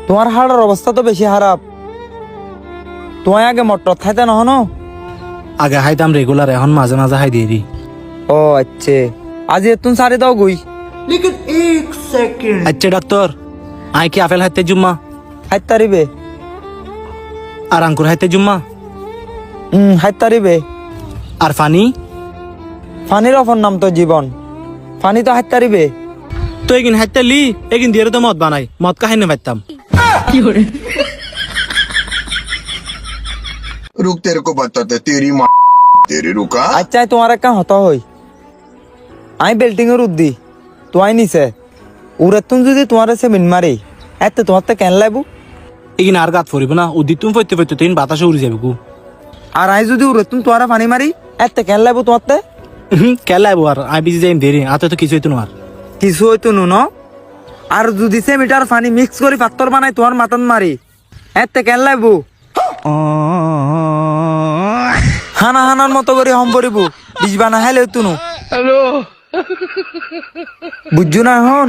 তোমার হাড়ের অবস্থা তো বেশি খারাপ। তোমায় আগে মটর খাইতে নহনো? আগে খাইতাম রেগুলার, এখন মাঝে মাঝে খাই দিয়ে দি। ও আচ্ছা, আজ এতুন সারি দাও গুই। আচ্ছা ডাক্তার, আই কি আপেল খাইতে জুম্মা হাইত তারিবে। আর আঙ্কুর খাইতে জুম্মা হাইত তারিবে। আর ফানি? ফানির অপর নাম তো জীবন, ফানি তো হাইত তারিবে। তো এগিন হাইতে লি, এগিন দিয়ে তো মদ বানাই, মদ কা খাইনে পাইতাম। रुक तेरे को बताते तेरी माँ तेरी रुका। আচ্ছা তোমার একটা হত হই, আমি বেল্টিং এর উদ্দি তোমায় নিছে উড়ে তুমি যদি তোমার সেমিন মারি এতে তোমার তো কেন লাগবো? এগিন আর গাত ফরিব না, উদি তুমি ফইতে ফইতে তিন বাতাসে উড়ে যাবে গু। আর আমি যদি উড়ে তুমি তোমার পানি মারি এতে কেন লাগবো তোমার? কেলাই আর আই বিজি যাই দেরি, আতে তো কিছু হইতো না। আর কিছু হইতো নুন। আর যদি সে মিটার পানি মিক্স করে পাত্তর বানাই তোমার মাতন মারি এতে কেন লাগবো? হানা হানার মতো করে হম পড়িব, বিষ বানা হেলে তুনু। বুঝছো না এখন?